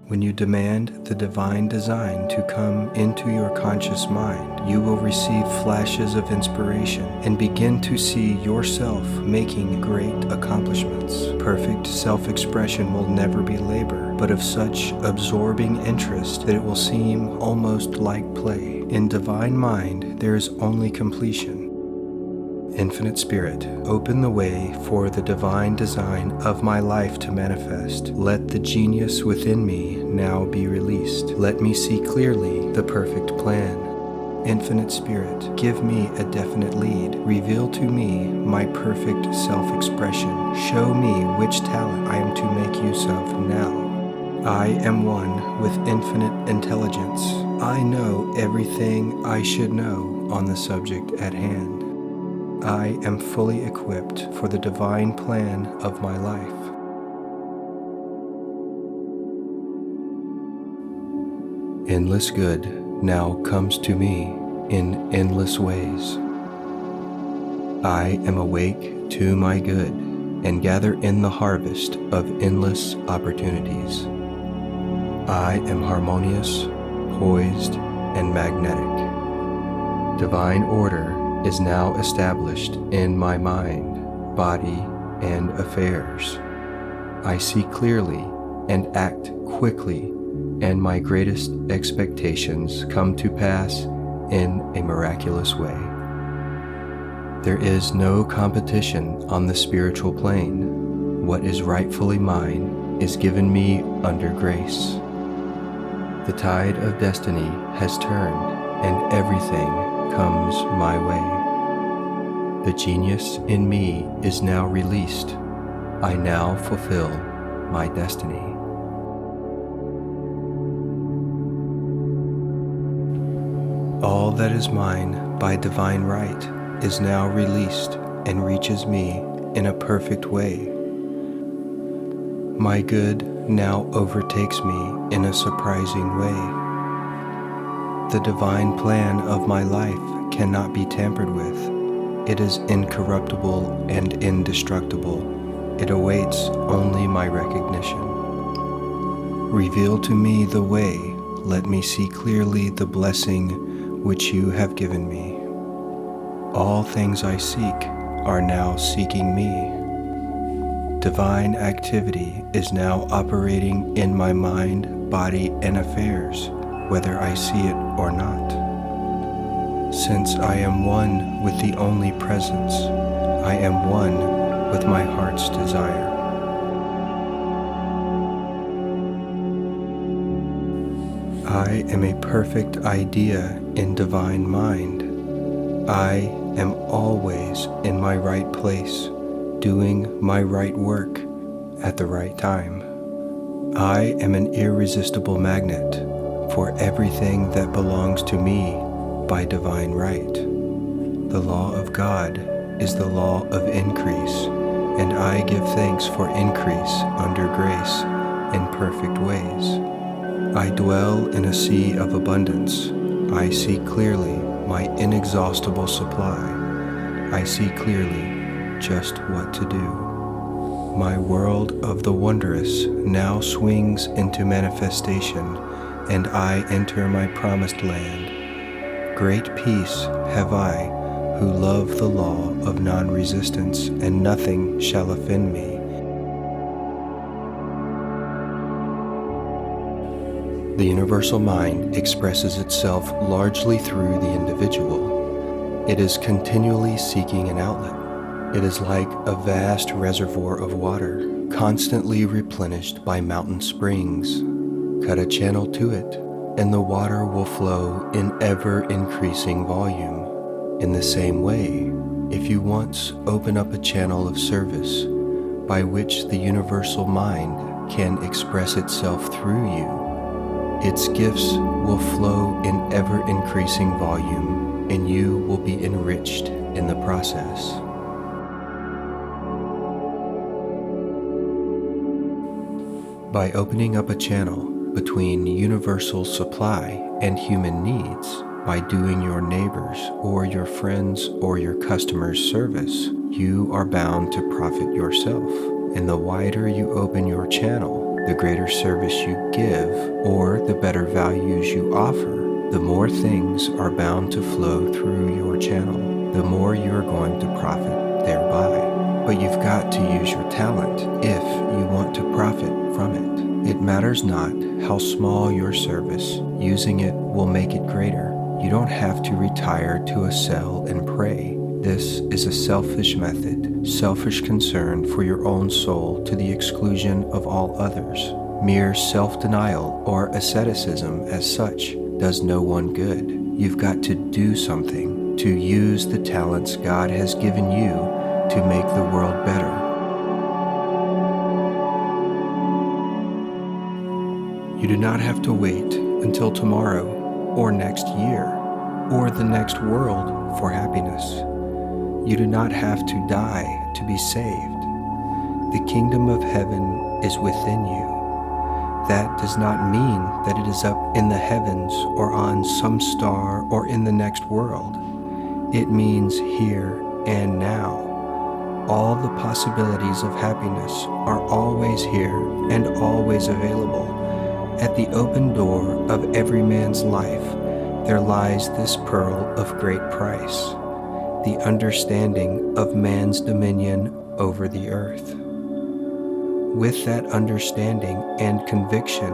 When you demand the divine design to come into your conscious mind, you will receive flashes of inspiration and begin to see yourself making great accomplishments. Perfect self-expression will never be labor, but of such absorbing interest that it will seem almost like play. In divine mind, there is only completion. Infinite Spirit, open the way for the divine design of my life to manifest. Let the genius within me now be released. Let me see clearly the perfect plan. Infinite Spirit, give me a definite lead. Reveal to me my perfect self-expression. Show me which talent I am to make use of now. I am one with infinite intelligence. I know everything I should know on the subject at hand. I am fully equipped for the divine plan of my life. Endless good now comes to me in endless ways. I am awake to my good and gather in the harvest of endless opportunities. I am harmonious, poised, and magnetic. Divine order is now established in my mind, body, and affairs. I see clearly and act quickly, and my greatest expectations come to pass in a miraculous way. There is no competition on the spiritual plane. What is rightfully mine is given me under grace. The tide of destiny has turned, and everything comes my way. The genius in me is now released. I now fulfill my destiny. All that is mine by divine right is now released and reaches me in a perfect way. My good now overtakes me in a surprising way. The divine plan of my life cannot be tampered with. It is incorruptible and indestructible. It awaits only my recognition. Reveal to me the way. Let me see clearly the blessing which you have given me. All things I seek are now seeking me. Divine activity is now operating in my mind, body, and affairs, whether I see it or not. Since I am one with the only presence, I am one with my heart's desire. I am a perfect idea in divine mind. I am always in my right place, doing my right work at the right time. I am an irresistible magnet for everything that belongs to me by divine right. The law of God is the law of increase, and I give thanks for increase under grace in perfect ways. I dwell in a sea of abundance. I see clearly my inexhaustible supply. I see clearly just what to do. My world of the wondrous now swings into manifestation, and I enter my promised land. Great peace have I, who love the law of non-resistance, and nothing shall offend me. The universal mind expresses itself largely through the individual. It is continually seeking an outlet. It is like a vast reservoir of water, constantly replenished by mountain springs. Cut a channel to it, and the water will flow in ever-increasing volume. In the same way, if you once open up a channel of service by which the universal mind can express itself through you, its gifts will flow in ever-increasing volume, and you will be enriched in the process. By opening up a channel between universal supply and human needs, by doing your neighbors or your friends or your customers service, you are bound to profit yourself. And the wider you open your channel, The greater service you give, or the better values you offer, the more things are bound to flow through your channel, the more you're going to profit thereby. But you've got to use your talent if you want to profit from it. It matters not how small your service, using it will make it greater. You don't have to retire to a cell and pray. This is a selfish method, selfish concern for your own soul to the exclusion of all others. Mere self-denial or asceticism as such does no one good. You've got to do something, to use the talents God has given you to make the world better. You do not have to wait until tomorrow or next year or the next world for happiness. You do not have to die to be saved. The kingdom of heaven is within you. That does not mean that it is up in the heavens or on some star or in the next world. It means here and now. All the possibilities of happiness are always here and always available. At the open door of every man's life, there lies this pearl of great price, the understanding of man's dominion over the earth. With that understanding and conviction,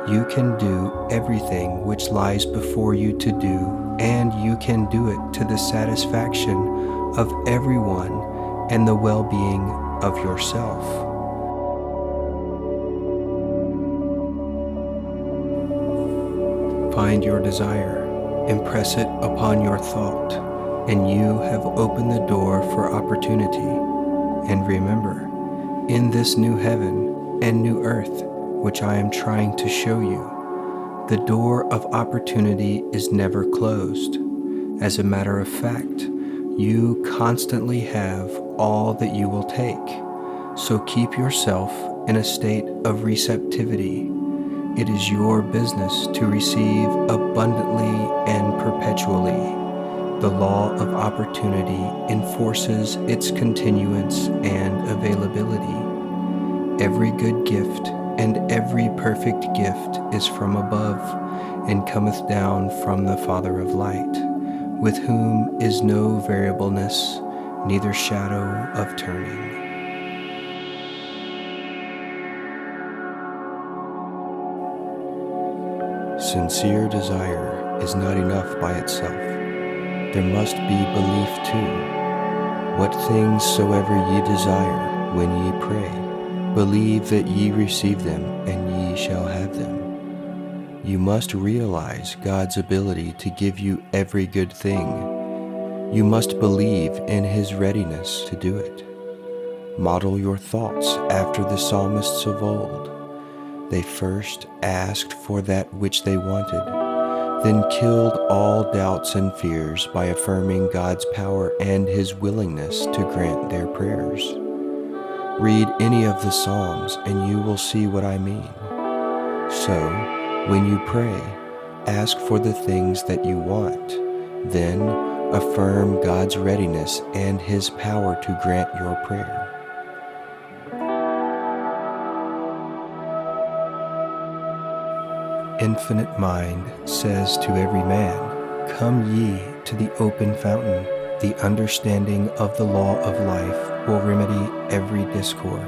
you can do everything which lies before you to do, and you can do it to the satisfaction of everyone and the well-being of yourself. Find your desire, impress it upon your thought, and you have opened the door for opportunity. And remember, in this new heaven and new earth, which I am trying to show you, the door of opportunity is never closed. As a matter of fact, you constantly have all that you will take, so keep yourself in a state of receptivity. It is your business to receive abundantly and perpetually. The law of opportunity enforces its continuance and availability. Every good gift and every perfect gift is from above, and cometh down from the Father of light, with whom is no variableness, neither shadow of turning. Sincere desire is not enough by itself. There must be belief too. What things soever ye desire, when ye pray, believe that ye receive them, and ye shall have them. You must realize God's ability to give you every good thing. You must believe in His readiness to do it. Model your thoughts after the psalmists of old. They first asked for that which they wanted, then killed all doubts and fears by affirming God's power and His willingness to grant their prayers. Read any of the Psalms and you will see what I mean. So, when you pray, ask for the things that you want, then affirm God's readiness and His power to grant your prayer. Infinite Mind says to every man, "Come ye to the open fountain. The understanding of the law of life will remedy every discord,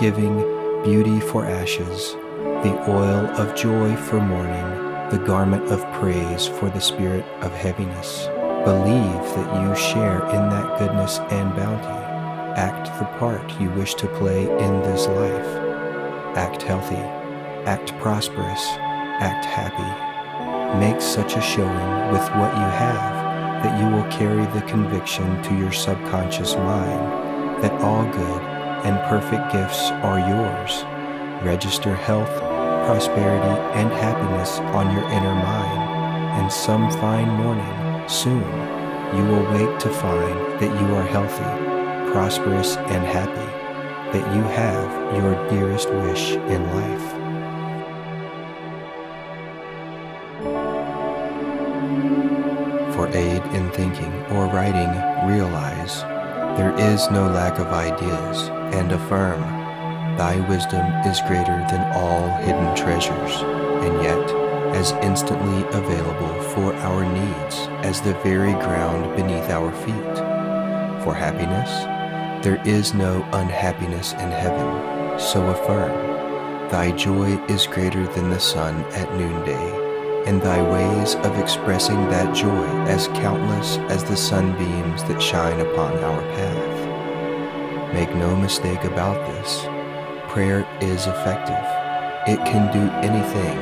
giving beauty for ashes, the oil of joy for mourning, the garment of praise for the spirit of heaviness. Believe that you share in that goodness and bounty. Act the part you wish to play in this life. Act healthy, act prosperous, act happy. Make such a showing with what you have that you will carry the conviction to your subconscious mind that all good and perfect gifts are yours. Register health, prosperity, and happiness on your inner mind, and some fine morning, soon, you will wake to find that you are healthy, prosperous, and happy, that you have your dearest wish in life." For aid in thinking or writing, realize there is no lack of ideas, and affirm Thy wisdom is greater than all hidden treasures, and yet as instantly available for our needs as the very ground beneath our feet. For happiness, there is no unhappiness in heaven, so affirm. Thy joy is greater than the sun at noonday, and thy ways of expressing that joy as countless as the sunbeams that shine upon our path. Make no mistake about this. Prayer is effective. It can do anything.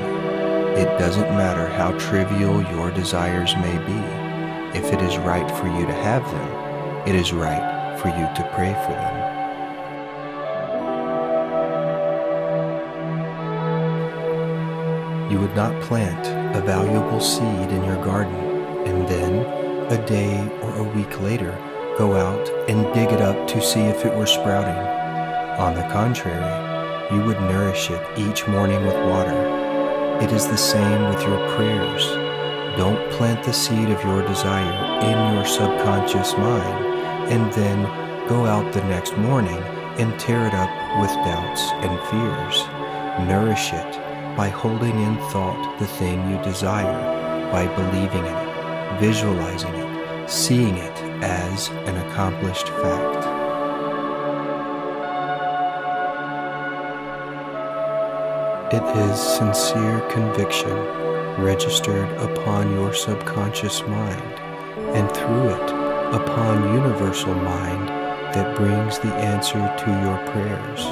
It doesn't matter how trivial your desires may be. If it is right for you to have them, it is right for you to pray for them. You would not plant a valuable seed in your garden and then, a day or a week later, go out and dig it up to see if it were sprouting. On the contrary, you would nourish it each morning with water. It is the same with your prayers. Don't plant the seed of your desire in your subconscious mind and then go out the next morning and tear it up with doubts and fears. Nourish it by holding in thought the thing you desire, by believing in it, visualizing it, seeing it as an accomplished fact. It is sincere conviction registered upon your subconscious mind, and through it upon universal mind, that brings the answer to your prayers.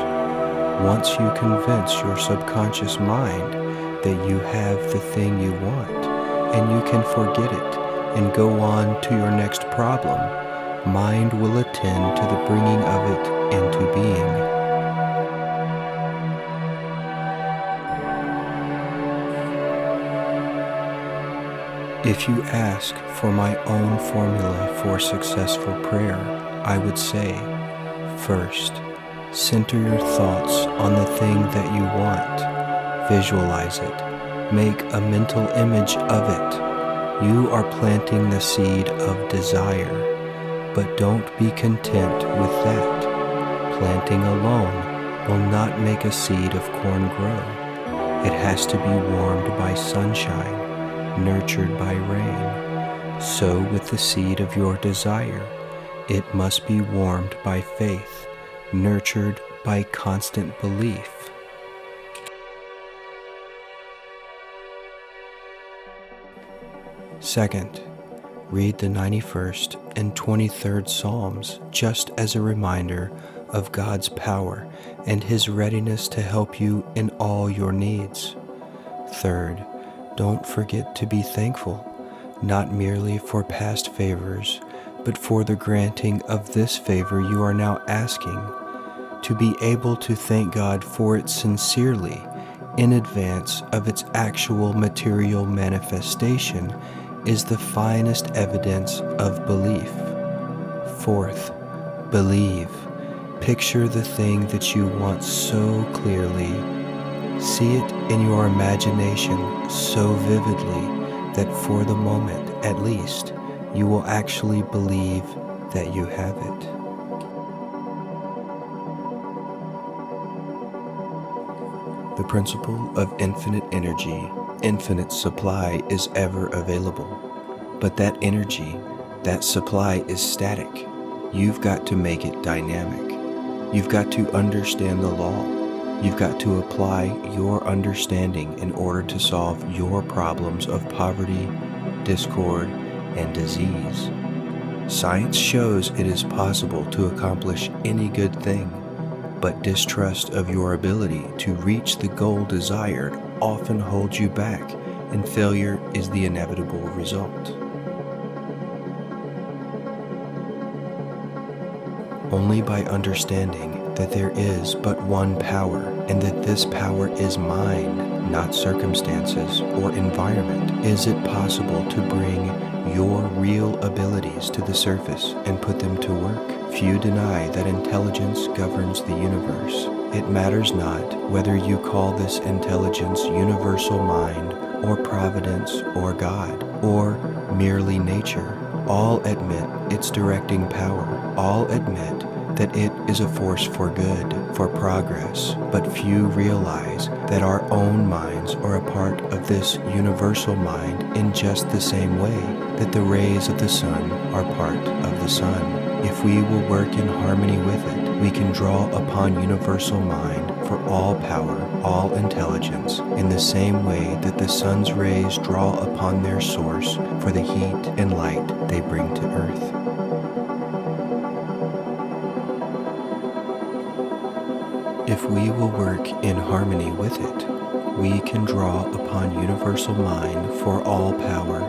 Once you convince your subconscious mind that you have the thing you want, and you can forget it and go on to your next problem, mind will attend to the bringing of it into being. If you ask for my own formula for successful prayer, I would say, first, center your thoughts on the thing that you want. Visualize it. Make a mental image of it. You are planting the seed of desire, but don't be content with that. Planting alone will not make a seed of corn grow. It has to be warmed by sunshine, nurtured by rain. So with the seed of your desire, it must be warmed by faith, nurtured by constant belief. Second, read the 91st and 23rd Psalms just as a reminder of God's power and His readiness to help you in all your needs. Third, don't forget to be thankful, not merely for past favors, but for the granting of this favor you are now asking. To be able to thank God for it sincerely in advance of its actual material manifestation is the finest evidence of belief. Fourth, believe. Picture the thing that you want so clearly. See it in your imagination so vividly that for the moment, at least, you will actually believe that you have it. The principle of infinite energy, infinite supply is ever available. But that energy, that supply is static. You've got to make it dynamic. You've got to understand the law. You've got to apply your understanding in order to solve your problems of poverty, discord, and disease. Science shows it is possible to accomplish any good thing, but distrust of your ability to reach the goal desired often holds you back, and failure is the inevitable result. Only by understanding that there is but one power, and that this power is mind, not circumstances or environment, is it possible to bring your real abilities to the surface and put them to work. Few deny that intelligence governs the universe. It matters not whether you call this intelligence universal mind, or providence, or God, or merely nature. All admit its directing power. All admit that it is a force for good, for progress, but few realize that our own minds are a part of this universal mind in just the same way that the rays of the sun are part of the sun. If we will work in harmony with it, we can draw upon universal mind for all power, all intelligence, in the same way that the sun's rays draw upon their source for the heat and light they bring to earth. If we will work in harmony with it, we can draw upon universal mind for all power,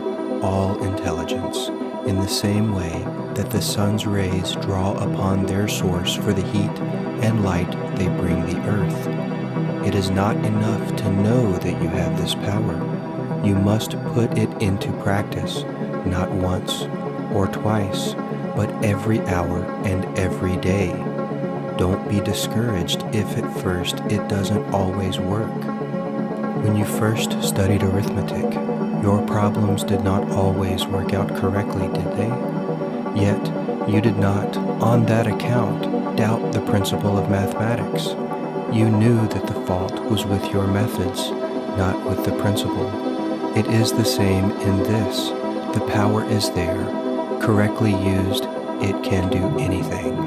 all intelligence, in the same way that the sun's rays draw upon their source for the heat and light they bring the earth. It is not enough to know that you have this power. You must put it into practice, not once or twice, but every hour and every day. Don't be discouraged if at first it doesn't always work. When you first studied arithmetic, your problems did not always work out correctly, did they? Yet, you did not, on that account, doubt the principle of mathematics. You knew that the fault was with your methods, not with the principle. It is the same in this. The power is there. Correctly used, it can do anything.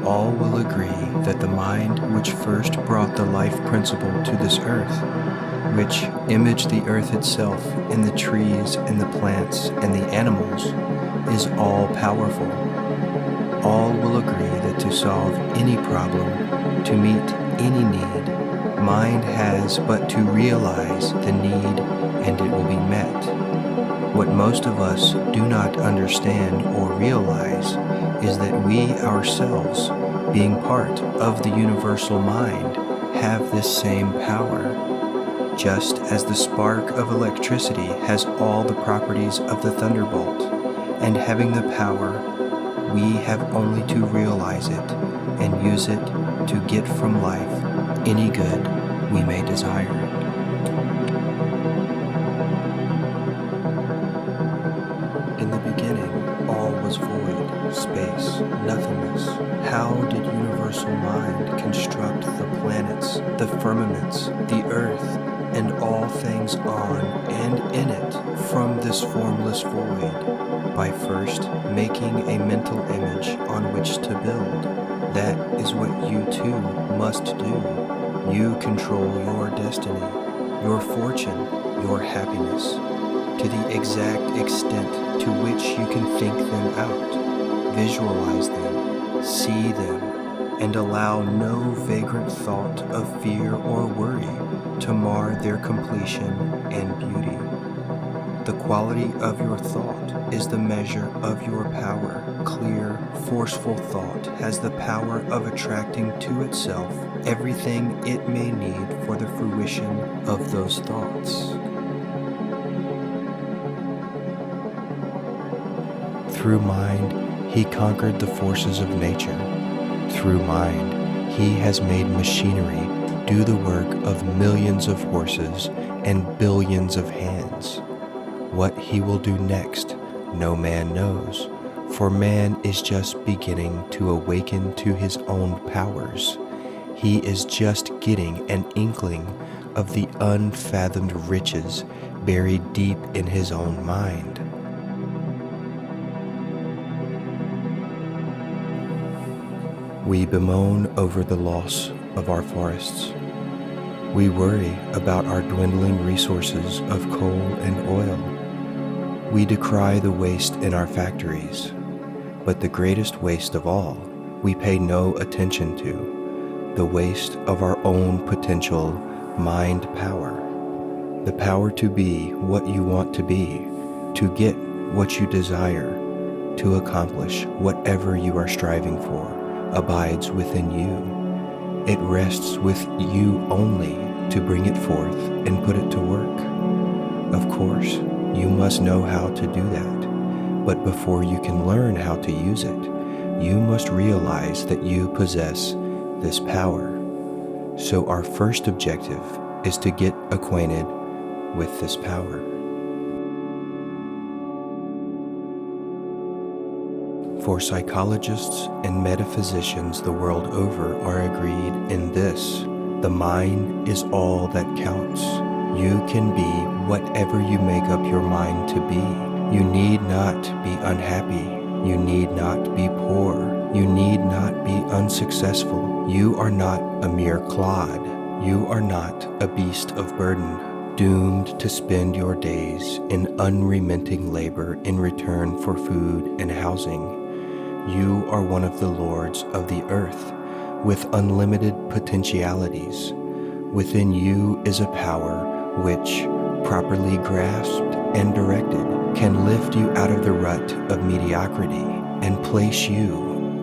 All will agree that the mind which first brought the life principle to this earth, which imaged the earth itself in the trees and the plants and the animals, is all powerful. All will agree that to solve any problem, to meet any need, mind has but to realize the need and it will be met. What most of us do not understand or realize is that we ourselves, being part of the universal mind, have this same power. Just as the spark of electricity has all the properties of the thunderbolt, and having the power, we have only to realize it and use it to get from life any good we may desire. In the beginning, all was void, space, nothingness. How did universal mind construct the planets, the firmaments, the earth, and all things on and in it from this formless void? By first making a mental image on which to build. That is what you too must do. You control your destiny, your fortune, your happiness, to the exact extent to which you can think them out, visualize them, see them, and allow no vagrant thought of fear or worry to mar their completion and beauty. The quality of your thought is the measure of your power. Clear, forceful thought has the power of attracting to itself everything it may need for the fruition of those thoughts. Through mind, he conquered the forces of nature. Through mind, he has made machinery do the work of millions of horses and billions of hands. What he will do next, no man knows, for man is just beginning to awaken to his own powers. He is just getting an inkling of the unfathomed riches buried deep in his own mind. We bemoan over the loss of our forests. We worry about our dwindling resources of coal and oil. We decry the waste in our factories, but the greatest waste of all we pay no attention to, the waste of our own potential mind power, the power to be what you want to be, to get what you desire, to accomplish whatever you are striving for, abides within you. It rests with you only to bring it forth and put it to work. Of course, you must know how to do that, but before you can learn how to use it, you must realize that you possess this power. So our first objective is to get acquainted with this power. For psychologists and metaphysicians the world over are agreed in this: the mind is all that counts. You can be whatever you make up your mind to be. You need not be unhappy. You need not be poor. You need not be unsuccessful. You are not a mere clod. You are not a beast of burden, doomed to spend your days in unremitting labor in return for food and housing. You are one of the lords of the earth, with unlimited potentialities. Within you is a power which, properly grasped and directed, can lift you out of the rut of mediocrity and place you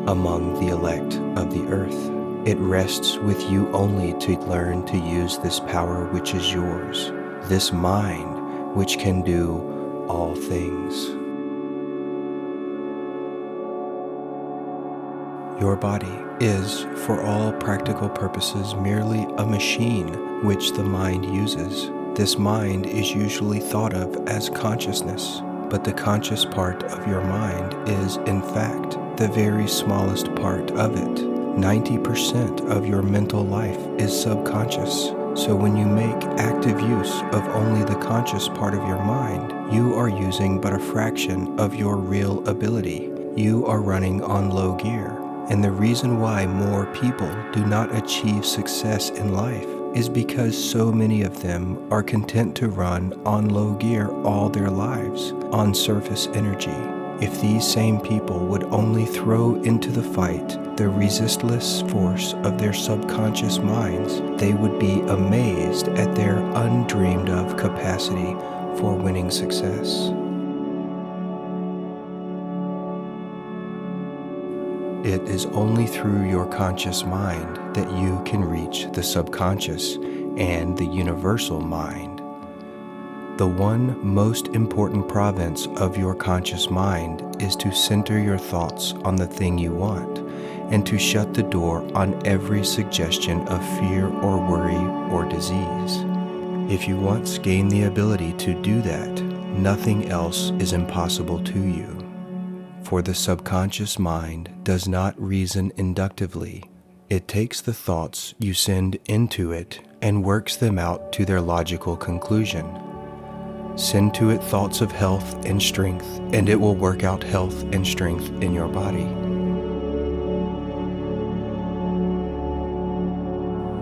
among the elect of the earth. It rests with you only to learn to use this power which is yours, this mind which can do all things. Your body is, for all practical purposes, merely a machine which the mind uses. This mind is usually thought of as consciousness, but the conscious part of your mind is, in fact, the very smallest part of it. 90% of your mental life is subconscious. So when you make active use of only the conscious part of your mind, you are using but a fraction of your real ability. You are running on low gear. And the reason why more people do not achieve success in life is because so many of them are content to run on low gear all their lives, on surface energy. If these same people would only throw into the fight the resistless force of their subconscious minds, they would be amazed at their undreamed of capacity for winning success. It is only through your conscious mind that you can reach the subconscious and the universal mind. The one most important province of your conscious mind is to center your thoughts on the thing you want and to shut the door on every suggestion of fear or worry or disease. If you once gain the ability to do that, nothing else is impossible to you. For the subconscious mind does not reason inductively. It takes the thoughts you send into it and works them out to their logical conclusion. Send to it thoughts of health and strength, and it will work out health and strength in your body.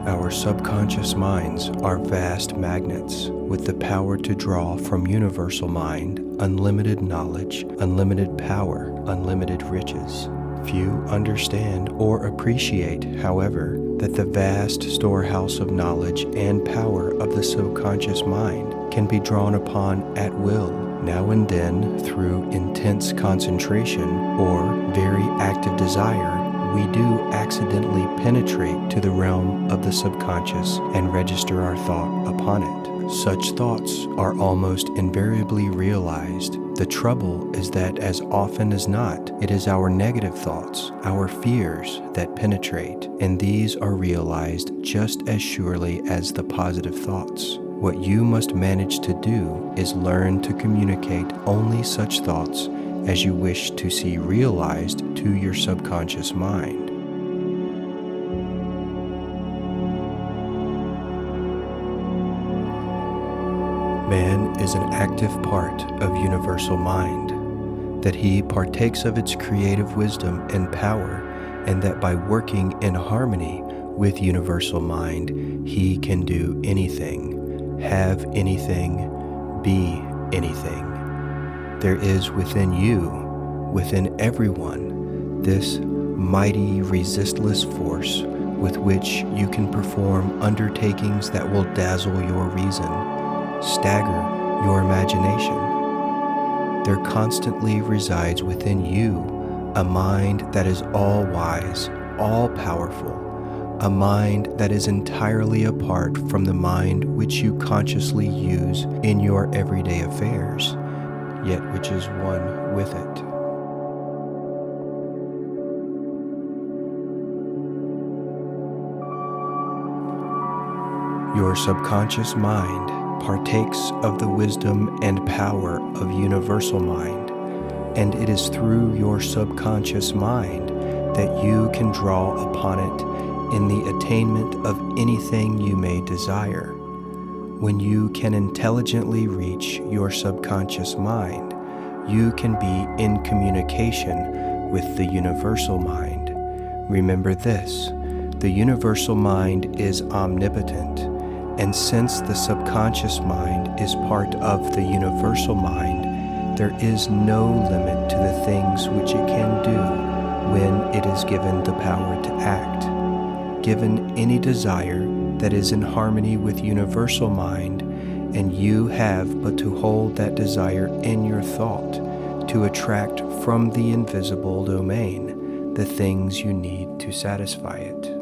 Our subconscious minds are vast magnets with the power to draw from universal mind unlimited knowledge, unlimited power, unlimited riches. Few understand or appreciate, however, that the vast storehouse of knowledge and power of the subconscious mind can be drawn upon at will, now and then through intense concentration or very active desire. We do accidentally penetrate to the realm of the subconscious and register our thought upon it. Such thoughts are almost invariably realized. The trouble is that as often as not, it is our negative thoughts, our fears that penetrate, and these are realized just as surely as the positive thoughts. What you must manage to do is learn to communicate only such thoughts as you wish to see realized to your subconscious mind. Man is an active part of universal mind, that he partakes of its creative wisdom and power, and that by working in harmony with universal mind, he can do anything, have anything, be anything. There is within you, within everyone, this mighty resistless force with which you can perform undertakings that will dazzle your reason, stagger your imagination. There constantly resides within you a mind that is all-wise, all-powerful, a mind that is entirely apart from the mind which you consciously use in your everyday affairs, yet which is one with it. Your subconscious mind partakes of the wisdom and power of universal mind, and it is through your subconscious mind that you can draw upon it in the attainment of anything you may desire. When you can intelligently reach your subconscious mind, you can be in communication with the universal mind. Remember this, the universal mind is omnipotent, and since the subconscious mind is part of the universal mind, there is no limit to the things which it can do when it is given the power to act. Given any desire that is in harmony with universal mind, and you have but to hold that desire in your thought to attract from the invisible domain the things you need to satisfy it.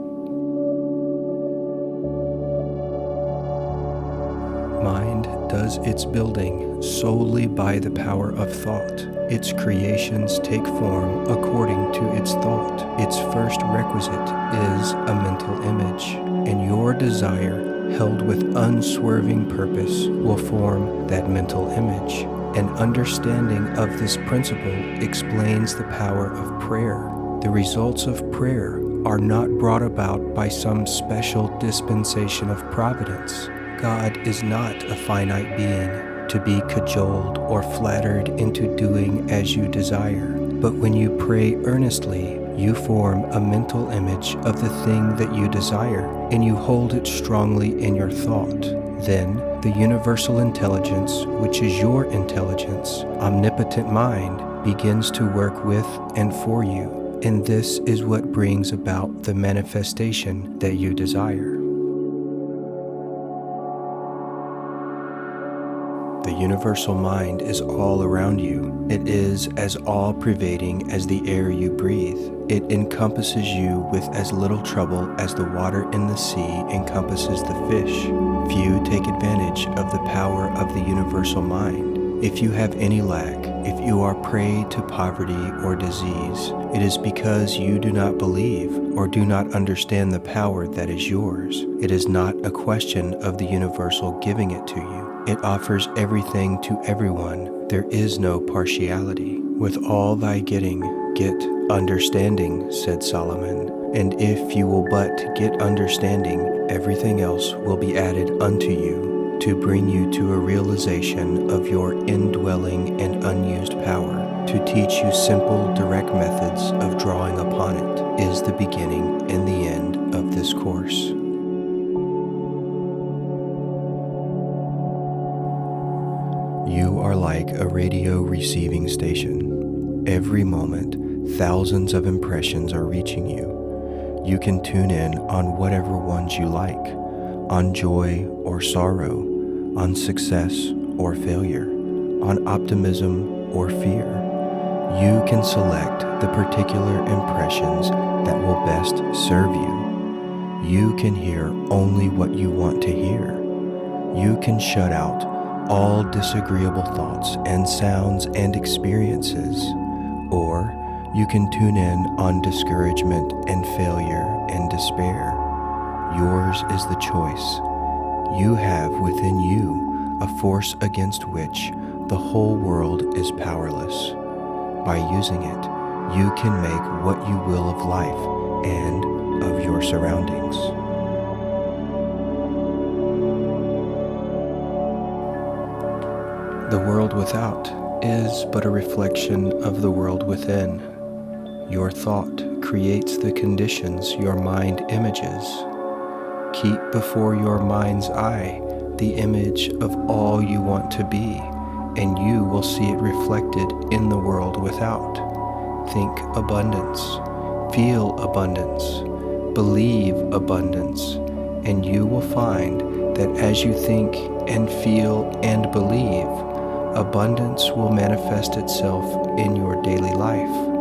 Mind does its building solely by the power of thought. Its creations take form according to its thought. Its first requisite is a mental image, and your desire, held with unswerving purpose, will form that mental image. An understanding of this principle explains the power of prayer. The results of prayer are not brought about by some special dispensation of providence. God is not a finite being to be cajoled or flattered into doing as you desire. But when you pray earnestly, you form a mental image of the thing that you desire, and you hold it strongly in your thought. Then the universal intelligence, which is your intelligence, omnipotent mind, begins to work with and for you. And this is what brings about the manifestation that you desire. The universal mind is all around you. It is as all-pervading as the air you breathe. It encompasses you with as little trouble as the water in the sea encompasses the fish. Few take advantage of the power of the universal mind. If you have any lack, if you are prey to poverty or disease, it is because you do not believe or do not understand the power that is yours. It is not a question of the universal giving it to you. It offers everything to everyone. There is no partiality. With all thy getting, get understanding, said Solomon. And if you will but get understanding, everything else will be added unto you to bring you to a realization of your indwelling and unused power. To teach you simple, direct methods of drawing upon it is the beginning and the end of this course. You are like a radio receiving station. Every moment, thousands of impressions are reaching you. You can tune in on whatever ones you like, on joy or sorrow, on success or failure, on optimism or fear. You can select the particular impressions that will best serve you. You can hear only what you want to hear. You can shut out all disagreeable thoughts and sounds and experiences, or you can tune in on discouragement and failure and despair. Yours is the choice. You have within you a force against which the whole world is powerless. By using it, you can make what you will of life and of your surroundings. The world without is but a reflection of the world within. Your thought creates the conditions your mind images. Keep before your mind's eye the image of all you want to be, and you will see it reflected in the world without. Think abundance, feel abundance, believe abundance, and you will find that as you think and feel and believe, abundance will manifest itself in your daily life.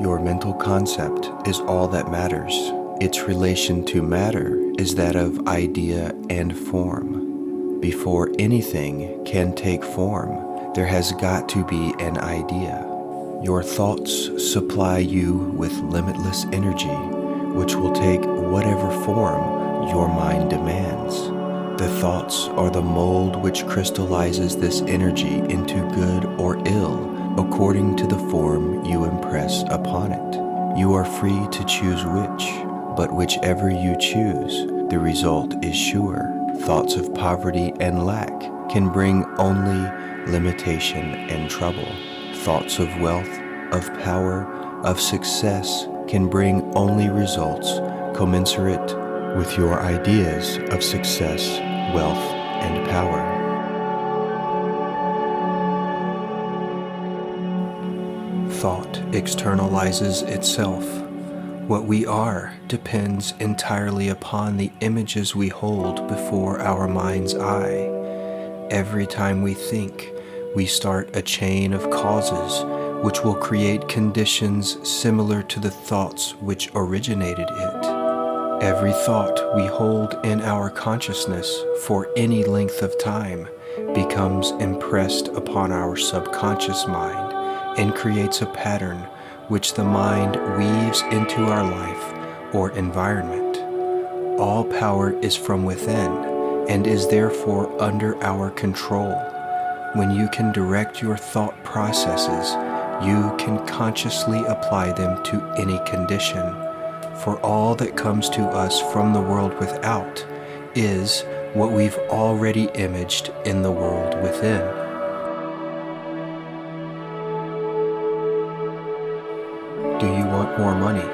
Your mental concept is all that matters. Its relation to matter is that of idea and form. Before anything can take form, there has got to be an idea. Your thoughts supply you with limitless energy, which will take whatever form your mind demands. The thoughts are the mold which crystallizes this energy into good or ill according to the form you impress upon it. You are free to choose which, but whichever you choose, the result is sure. Thoughts of poverty and lack can bring only limitation and trouble. Thoughts of wealth, of power, of success can bring only results commensurate with your ideas of success, wealth, and power. Thought externalizes itself. What we are depends entirely upon the images we hold before our mind's eye. Every time we think, we start a chain of causes which will create conditions similar to the thoughts which originated it. Every thought we hold in our consciousness for any length of time becomes impressed upon our subconscious mind and creates a pattern which the mind weaves into our life or environment. All power is from within and is therefore under our control. When you can direct your thought processes, you can consciously apply them to any condition. For all that comes to us from the world without is what we've already imaged in the world within. Do you want more money?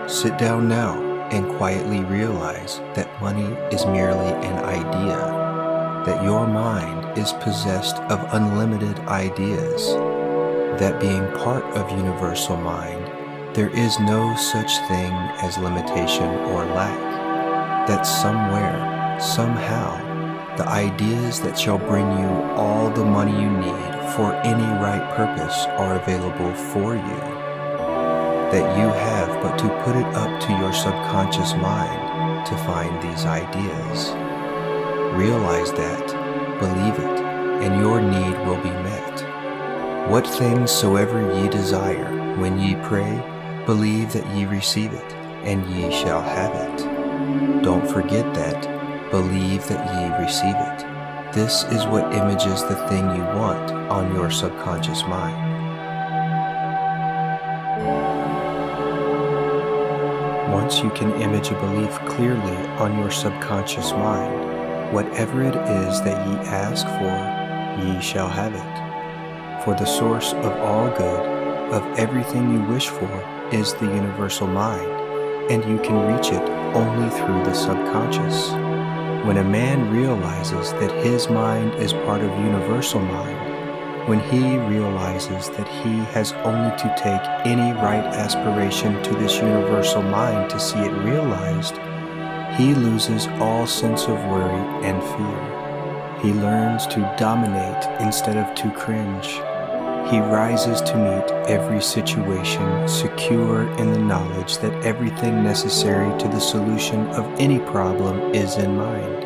Sit down now and quietly realize that money is merely an idea, that your mind is possessed of unlimited ideas, that being part of universal mind, there is no such thing as limitation or lack, that somewhere, somehow, the ideas that shall bring you all the money you need for any right purpose are available for you, that you have but to put it up to your subconscious mind to find these ideas. Realize that, believe it, and your need will be met. What things soever ye desire, when ye pray, believe that ye receive it, and ye shall have it. Don't forget that. Believe that ye receive it. This is what images the thing you want on your subconscious mind. Once you can image a belief clearly on your subconscious mind, whatever it is that ye ask for, ye shall have it. For the source of all good, of everything you wish for, is the universal mind, and you can reach it only through the subconscious. When a man realizes that his mind is part of universal mind, when he realizes that he has only to take any right aspiration to this universal mind to see it realized, he loses all sense of worry and fear. He learns to dominate instead of to cringe. He rises to meet every situation secure in the knowledge that everything necessary to the solution of any problem is in mind,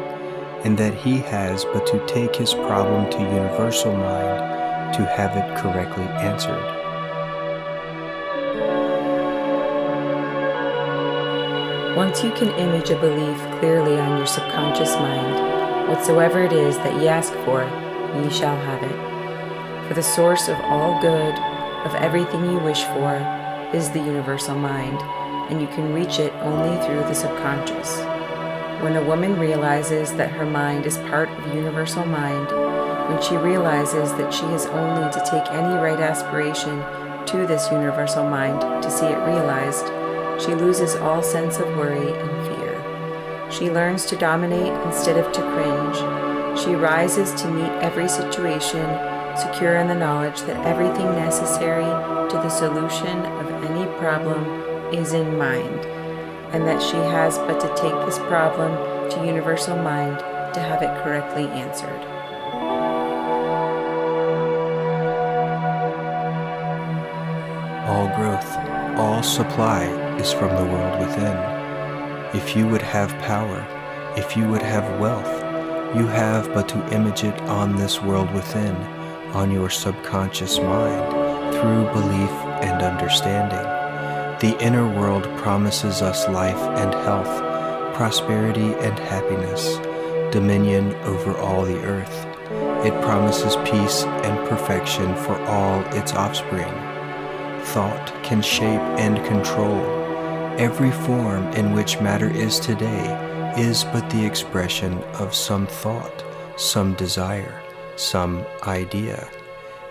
and that he has but to take his problem to universal mind to have it correctly answered. Once you can image a belief clearly on your subconscious mind, whatsoever it is that ye ask for, ye shall have it. For the source of all good, of everything you wish for, is the universal mind, and you can reach it only through the subconscious. When a woman realizes that her mind is part of universal mind, when she realizes that she has only to take any right aspiration to this universal mind to see it realized, she loses all sense of worry and fear. She learns to dominate instead of to cringe. She rises to meet every situation secure in the knowledge that everything necessary to the solution of any problem is in mind, and that she has but to take this problem to universal mind to have it correctly answered. All growth, all supply is from the world within. If you would have power, if you would have wealth, you have but to image it on this world within, on your subconscious mind, through belief and understanding. The inner world promises us life and health, prosperity and happiness, dominion over all the earth. It promises peace and perfection for all its offspring. Thought can shape and control. Every form in which matter is today is but the expression of some thought, some desire, some idea.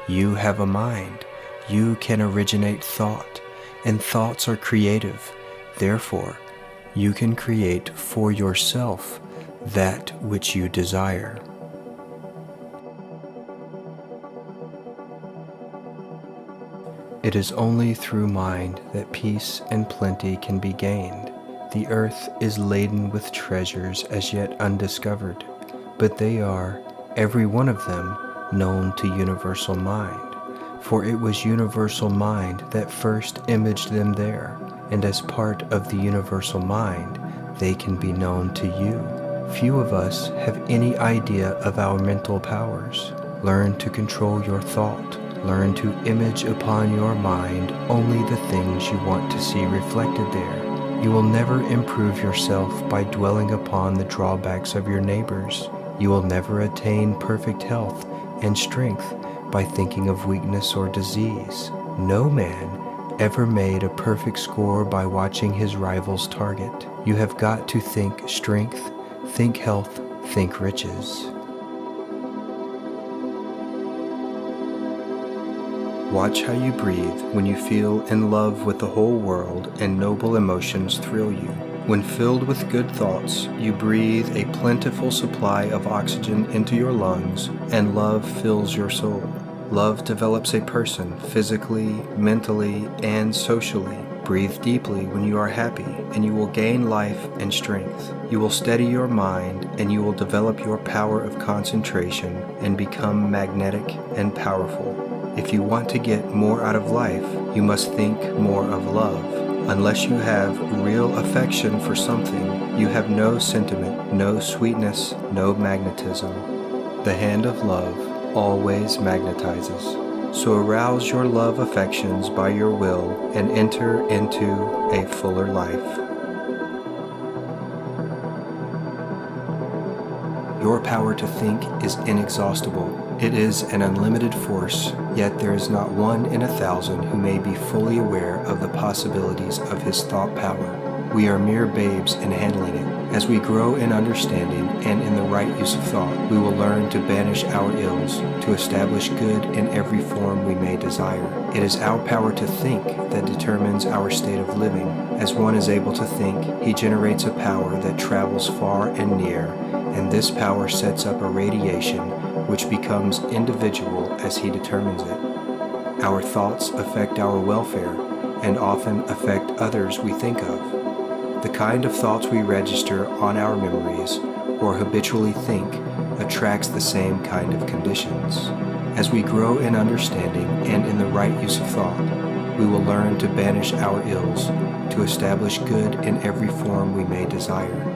You have a mind. You can originate thought, and thoughts are creative. Therefore, you can create for yourself that which you desire. It is only through mind that peace and plenty can be gained. The earth is laden with treasures as yet undiscovered, but they are, every one of them, known to universal mind. For it was universal mind that first imaged them there, and as part of the universal mind, they can be known to you. Few of us have any idea of our mental powers. Learn to control your thought. Learn to image upon your mind only the things you want to see reflected there. You will never improve yourself by dwelling upon the drawbacks of your neighbors. You will never attain perfect health and strength by thinking of weakness or disease. No man ever made a perfect score by watching his rival's target. You have got to think strength, think health, think riches. Watch how you breathe when you feel in love with the whole world and noble emotions thrill you. When filled with good thoughts, you breathe a plentiful supply of oxygen into your lungs, and love fills your soul. Love develops a person physically, mentally, and socially. Breathe deeply when you are happy, and you will gain life and strength. You will steady your mind, and you will develop your power of concentration and become magnetic and powerful. If you want to get more out of life, you must think more of love. Unless you have real affection for something, you have no sentiment, no sweetness, no magnetism. The hand of love always magnetizes. So arouse your love affections by your will and enter into a fuller life. Your power to think is inexhaustible. It is an unlimited force, yet there is not one in 1,000 who may be fully aware of the possibilities of his thought power. We are mere babes in handling it. As we grow in understanding and in the right use of thought, we will learn to banish our ills, to establish good in every form we may desire. It is our power to think that determines our state of living. As one is able to think, he generates a power that travels far and near, and this power sets up a radiation which becomes individual as he determines it. Our thoughts affect our welfare and often affect others we think of. The kind of thoughts we register on our memories or habitually think attracts the same kind of conditions. As we grow in understanding and in the right use of thought, we will learn to banish our ills, to establish good in every form we may desire.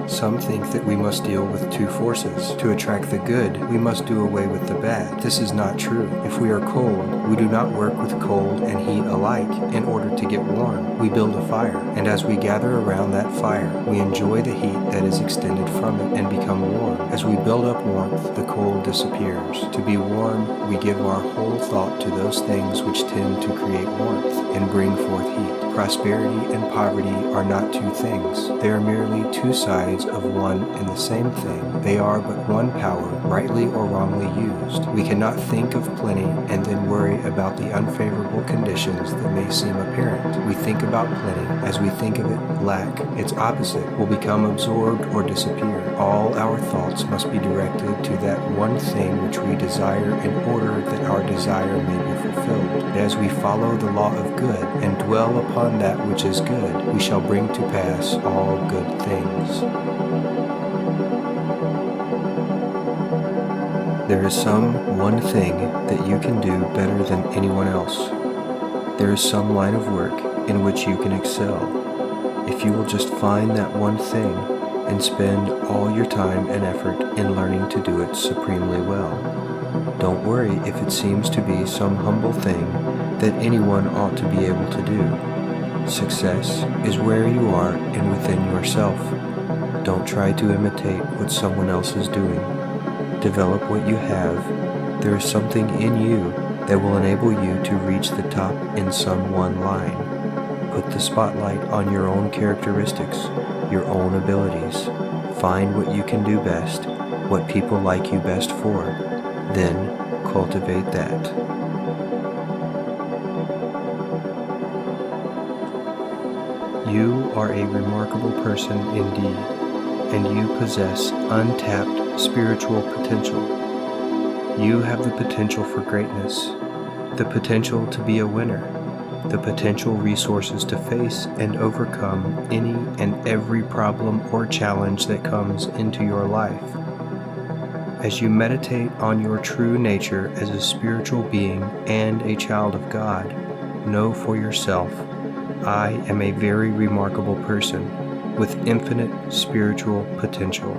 Some think that we must deal with two forces. To attract the good, we must do away with the bad. This is not true. If we are cold, we do not work with cold and heat alike in order to get warm. We build a fire, and as we gather around that fire, we enjoy the heat that is extended from it and become warm. As we build up warmth, the cold disappears. To be warm, we give our whole thought to those things which tend to create warmth and bring forth heat. Prosperity and poverty are not two things. They are merely two sides of one and the same thing. They are but one power, rightly or wrongly used. We cannot think of plenty and then worry about the unfavorable conditions that may seem apparent. We think about plenty. As we think of it, lack, its opposite, will become absorbed or disappear. All our thoughts must be directed to that one thing which we desire in order that our desire may be fulfilled. As we follow the law of good and dwell upon that which is good, we shall bring to pass all good things. There is some one thing that you can do better than anyone else. There is some line of work in which you can excel. If you will just find that one thing and spend all your time and effort in learning to do it supremely well. Don't worry if it seems to be some humble thing that anyone ought to be able to do. Success is where you are and within yourself. Don't try to imitate what someone else is doing. Develop what you have. There is something in you that will enable you to reach the top in some one line. Put the spotlight on your own characteristics, your own abilities. Find what you can do best, what people like you best for. Then cultivate that. You are a remarkable person indeed, and you possess untapped spiritual potential. You have the potential for greatness, the potential to be a winner, the potential resources to face and overcome any and every problem or challenge that comes into your life. As you meditate on your true nature as a spiritual being and a child of God, know for yourself, I am a very remarkable person with infinite spiritual potential.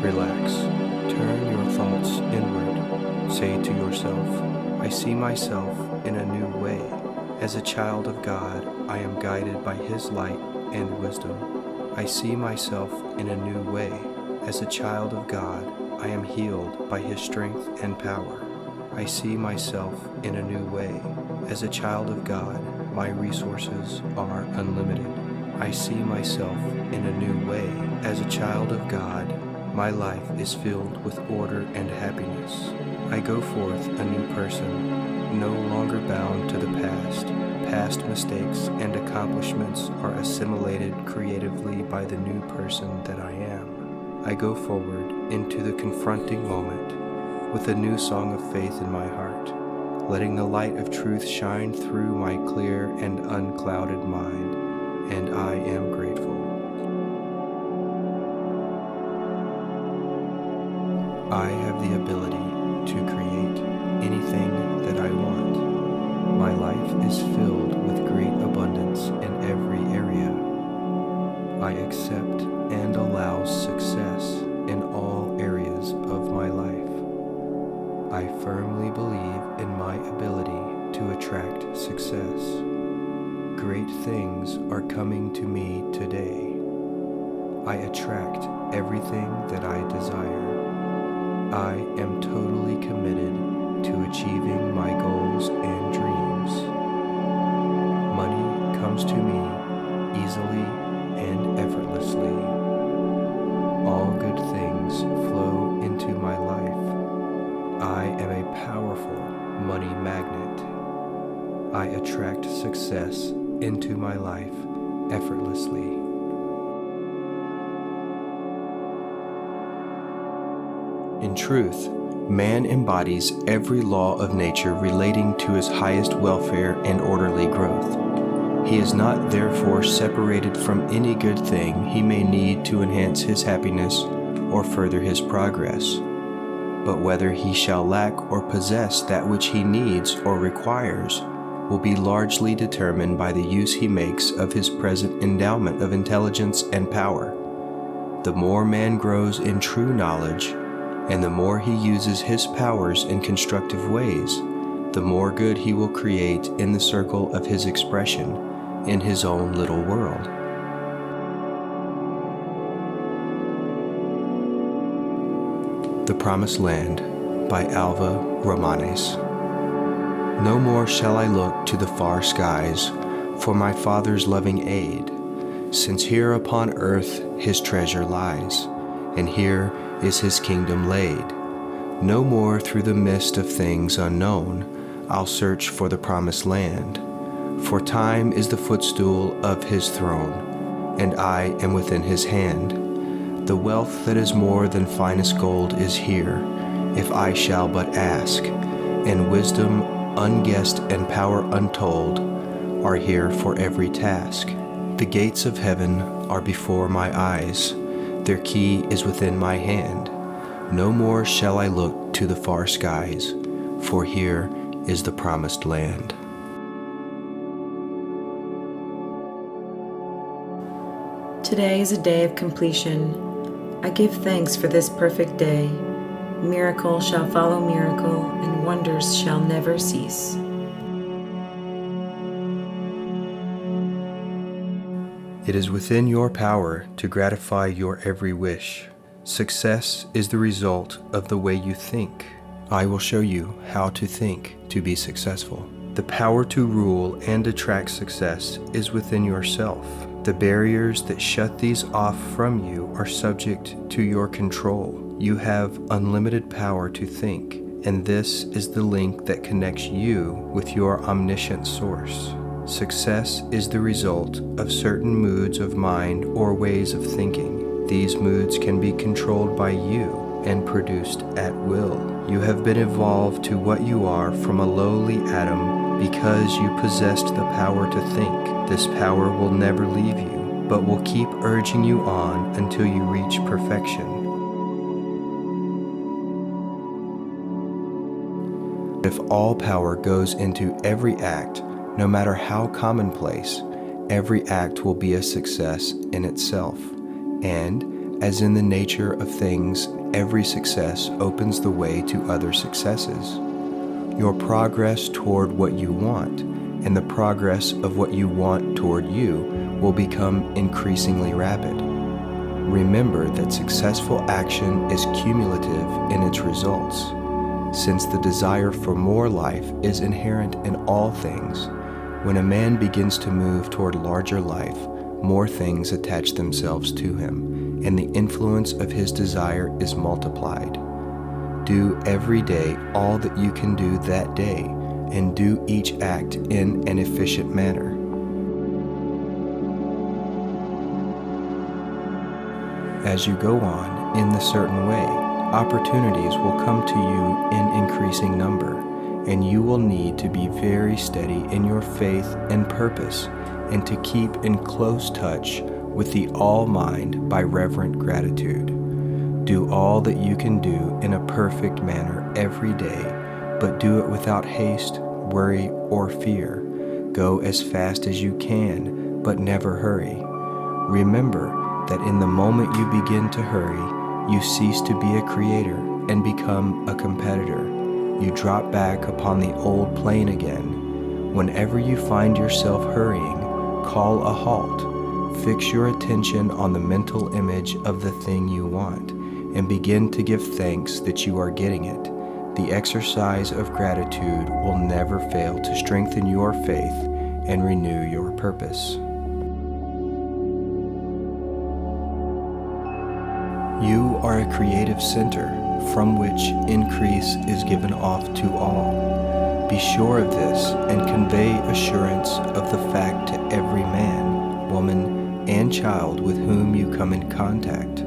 Relax. Turn your thoughts inward. Say to yourself, I see myself in a new way. As a child of God, I am guided by His light and wisdom. I see myself in a new way. As a child of God, I am healed by His strength and power. I see myself in a new way. As a child of God, my resources are unlimited. I see myself in a new way. As a child of God, my life is filled with order and happiness. I go forth a new person, no longer bound to the past. Past mistakes and accomplishments are assimilated creatively by the new person that I am. I go forward into the confronting moment with a new song of faith in my heart, letting the light of truth shine through my clear and unclouded mind, and I am grateful. I have the ability to create anything that I want. My life is filled with great abundance in every area. I accept and allow success in all areas of my life. I firmly believe in my ability to attract success. Great things are coming to me today. I attract everything that I desire. I am totally committed to achieving my goals and dreams. Money comes to me easily and effortlessly. All good things flow into my life. I am a powerful money magnet. I attract success into my life effortlessly. In truth, man embodies every law of nature relating to his highest welfare and orderly growth. He is not therefore separated from any good thing he may need to enhance his happiness or further his progress. But whether he shall lack or possess that which he needs or requires will be largely determined by the use he makes of his present endowment of intelligence and power. The more man grows in true knowledge, and the more he uses his powers in constructive ways, the more good he will create in the circle of his expression in his own little world. The Promised Land by Alva Romanes. No more shall I look to the far skies for my Father's loving aid, since here upon earth His treasure lies, and here is His kingdom laid. No more through the mist of things unknown I'll search for the Promised Land, for time is the footstool of His throne, and I am within His hand. The wealth that is more than finest gold is here, if I shall but ask, and wisdom unguessed and power untold are here for every task. The gates of heaven are before my eyes, their key is within my hand. No more shall I look to the far skies, for here is the Promised Land. Today is a day of completion. I give thanks for this perfect day. Miracle shall follow miracle, and wonders shall never cease. It is within your power to gratify your every wish. Success is the result of the way you think. I will show you how to think to be successful. The power to rule and attract success is within yourself. The barriers that shut these off from you are subject to your control. You have unlimited power to think, and this is the link that connects you with your omniscient source. Success is the result of certain moods of mind or ways of thinking. These moods can be controlled by you and produced at will. You have been evolved to what you are from a lowly atom because you possessed the power to think. This power will never leave you, but will keep urging you on until you reach perfection. If all power goes into every act, no matter how commonplace, every act will be a success in itself. And, as in the nature of things, every success opens the way to other successes. Your progress toward what you want and the progress of what you want toward you will become increasingly rapid. Remember that successful action is cumulative in its results. Since the desire for more life is inherent in all things, when a man begins to move toward larger life, more things attach themselves to him, and the influence of his desire is multiplied. Do every day all that you can do that day, and do each act in an efficient manner. As you go on in the certain way, opportunities will come to you in increasing number, and you will need to be very steady in your faith and purpose, and to keep in close touch with the All-Mind by reverent gratitude. Do all that you can do in a perfect manner every day, but do it without haste, worry, or fear. Go as fast as you can, but never hurry. Remember that in the moment you begin to hurry, you cease to be a creator and become a competitor. You drop back upon the old plane again. Whenever you find yourself hurrying, call a halt. Fix your attention on the mental image of the thing you want, and begin to give thanks that you are getting it. The exercise of gratitude will never fail to strengthen your faith and renew your purpose. You are a creative center from which increase is given off to all. Be sure of this and convey assurance of the fact to every man, woman, and child with whom you come in contact.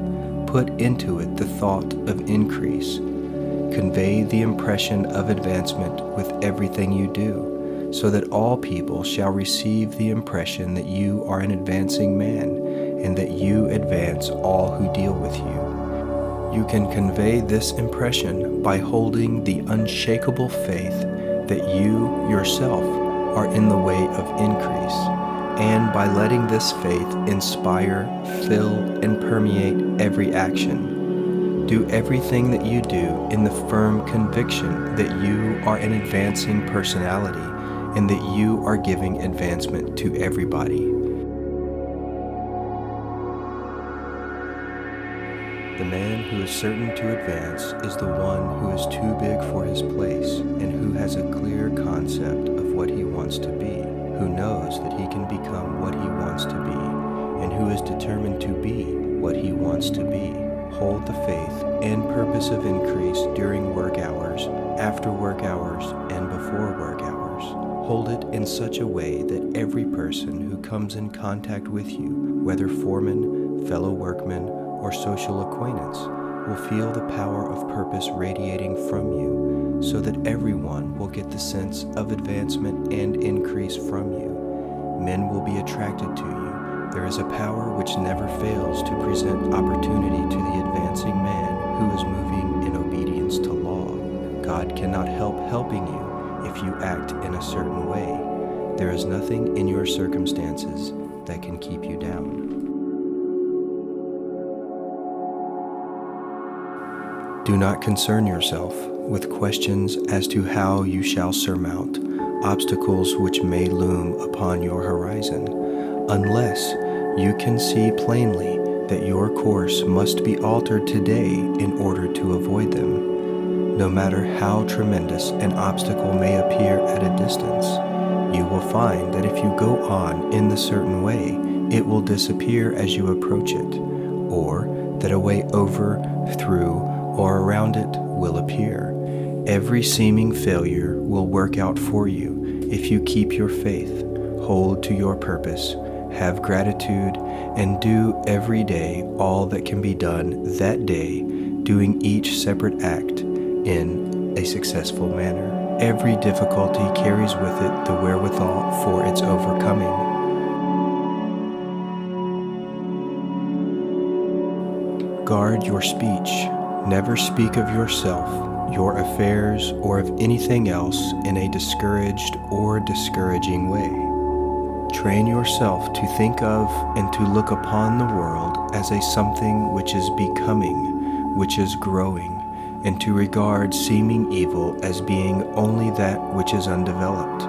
Put into it the thought of increase. Convey the impression of advancement with everything you do, so that all people shall receive the impression that you are an advancing man, and that you advance all who deal with you. You can convey this impression by holding the unshakable faith that you yourself are in the way of increase, and by letting this faith inspire, fill, and permeate every action. Do everything that you do in the firm conviction that you are an advancing personality and that you are giving advancement to everybody. The man who is certain to advance is the one who is too big for his place and who has a clear concept of what he wants to be, who knows that he can become what he wants to be, and who is determined to be what he wants to be. Hold the faith and purpose of increase during work hours, after work hours, and before work hours. Hold it in such a way that every person who comes in contact with you, whether foreman, fellow workman, or social acquaintance, will feel the power of purpose radiating from you, so that everyone will get the sense of advancement and increase from you. Men will be attracted to you. There is a power which never fails to present opportunity to the advancing man who is moving in obedience to law. God cannot help helping you if you act in a certain way. There is nothing in your circumstances that can keep you down. Do not concern yourself with questions as to how you shall surmount obstacles which may loom upon your horizon, unless you can see plainly that your course must be altered today in order to avoid them. No matter how tremendous an obstacle may appear at a distance, you will find that if you go on in the certain way, it will disappear as you approach it, or that a way over, through, or around it will appear. Every seeming failure will work out for you if you keep your faith, hold to your purpose, have gratitude, and do every day all that can be done that day, doing each separate act in a successful manner. Every difficulty carries with it the wherewithal for its overcoming. Guard your speech. Never speak of yourself, your affairs, or of anything else in a discouraged or discouraging way. Train yourself to think of and to look upon the world as a something which is becoming, which is growing, and to regard seeming evil as being only that which is undeveloped.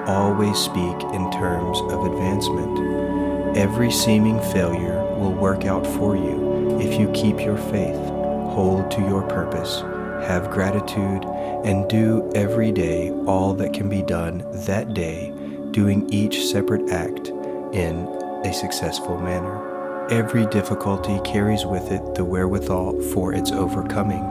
Always speak in terms of advancement. Every seeming failure will work out for you if you keep your faith, hold to your purpose, have gratitude, and do every day all that can be done that day, doing each separate act in a successful manner. Every difficulty carries with it the wherewithal for its overcoming.